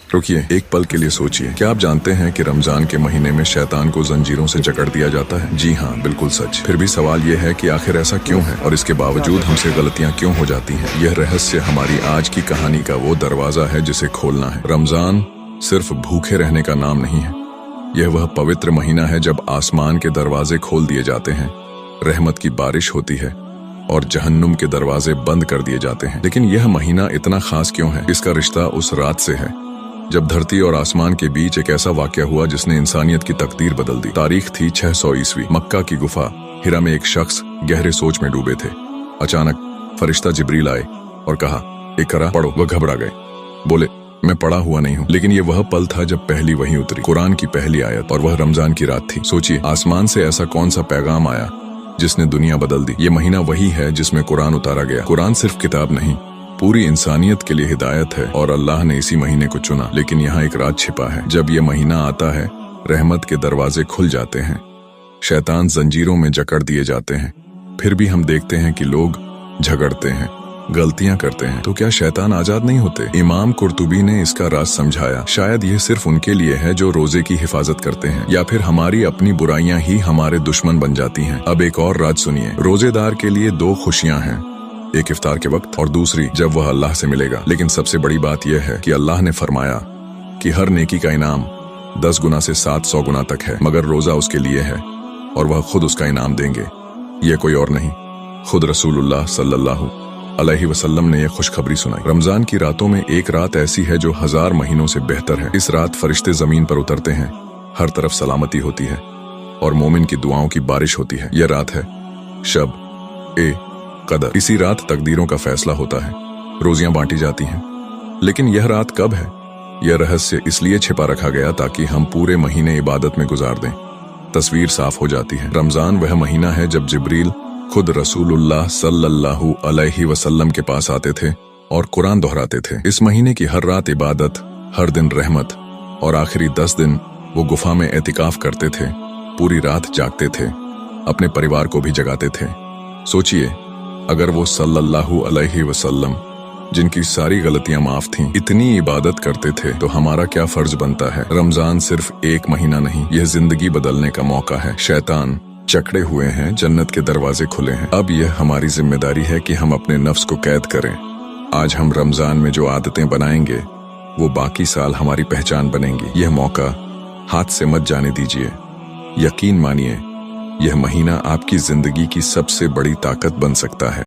रुकिए, एक पल के लिए सोचिए, क्या आप जानते हैं कि रमजान के महीने में शैतान को जंजीरों से जकड़ दिया जाता है? जी हाँ, बिल्कुल सच। फिर भी सवाल यह है कि आखिर ऐसा क्यों है और इसके बावजूद हमसे गलतियां क्यों हो जाती हैं? यह रहस्य हमारी आज की कहानी का वो दरवाजा है जिसे खोलना है। रमजान सिर्फ भूखे रहने का नाम नहीं है, यह वह पवित्र महीना है जब आसमान के दरवाजे खोल दिए जाते हैं, रहमत की बारिश होती है और जहन्नुम के दरवाजे बंद कर दिए जाते हैं। लेकिन यह महीना इतना खास क्यों है? इसका रिश्ता उस रात से है जब धरती और आसमान के बीच एक ऐसा वाकया हुआ जिसने इंसानियत की तकदीर बदल दी। तारीख थी 600 ईस्वी। मक्का की गुफा हिरा में एक शख्स गहरे सोच में डूबे थे। अचानक फरिश्ता जिब्रील आए और कहा, इकरा पढ़ो। वह घबरा गए, बोले, मैं पढ़ा हुआ नहीं हूँ। लेकिन ये वह पल था जब पहली वही उतरी, कुरान की पहली आयत, और वह रमजान की रात थी। सोचिए, आसमान से ऐसा कौन सा पैगाम आया जिसने दुनिया बदल दी। ये महीना वही है जिसमें कुरान उतारा गया। कुरान सिर्फ किताब नहीं, पूरी इंसानियत के लिए हिदायत है और अल्लाह ने इसी महीने को चुना। लेकिन यहाँ एक राज छिपा है। जब ये महीना आता है, रहमत के दरवाजे खुल जाते हैं, शैतान जंजीरों में जकड़ दिए जाते हैं। फिर भी हम देखते हैं कि लोग झगड़ते हैं, गलतियां करते हैं। तो क्या शैतान आजाद नहीं होते? इमाम कुर्तुबी ने इसका राज समझाया। शायद यह सिर्फ उनके लिए है जो रोजे की हिफाजत करते हैं, या फिर हमारी अपनी बुराइयां ही हमारे दुश्मन बन जाती हैं। अब एक और राज सुनिए। रोजेदार के लिए 2 खुशियां हैं, एक इफ्तार के वक्त और दूसरी जब वह अल्लाह से मिलेगा। लेकिन सबसे बड़ी बात यह है कि अल्लाह ने फरमाया कि हर नेकी का इनाम 10 गुना से 700 गुना तक है, मगर रोजा उसके लिए है और वह खुद उसका इनाम देंगे। यह कोई और नहीं, खुद रसूलुल्लाह सल्लल्लाहु अलैहि वसल्लम ने यह खुशखबरी सुनाई। रमजान की रातों में एक रात ऐसी है जो 1000 महीनों से बेहतर है। इस रात फरिश्ते जमीन पर उतरते हैं, हर तरफ सलामती होती है और मोमिन की दुआओं की बारिश होती है। यह रात है शब ए कदर। इसी रात तकदीरों का फैसला होता है, रोजियां बांटी जाती हैं। लेकिन यह रात कब है? यह रहस्य इसलिए छिपा रखा गया ताकि हम पूरे महीने इबादत में गुजार दें। तस्वीर साफ हो जाती है। रमजान वह महीना है जब जिब्रील खुद रसूलुल्लाह सल्लल्लाहु अलैहि वसल्लम के पास आते थे और कुरान दोहराते थे। इस महीने की हर रात इबादत, हर दिन रहमत, और आखिरी 10 दिन वो गुफा में एतिकाफ करते थे, पूरी रात जागते थे, अपने परिवार को भी जगाते थे। सोचिए, अगर वो सल्लल्लाहु अलैहि वसल्लम, जिनकी सारी गलतियां माफ थीं, इतनी इबादत करते थे, तो हमारा क्या फर्ज बनता है? रमजान सिर्फ एक महीना नहीं, यह जिंदगी बदलने का मौका है। शैतान जकड़े हुए हैं, जन्नत के दरवाजे खुले हैं। अब यह हमारी जिम्मेदारी है कि हम अपने नफ्स को कैद करें। आज हम रमजान में जो आदतें बनाएंगे वो बाकी साल हमारी पहचान बनेंगी। यह मौका हाथ से मत जाने दीजिए। यकीन मानिए, यह महीना आपकी जिंदगी की सबसे बड़ी ताकत बन सकता है।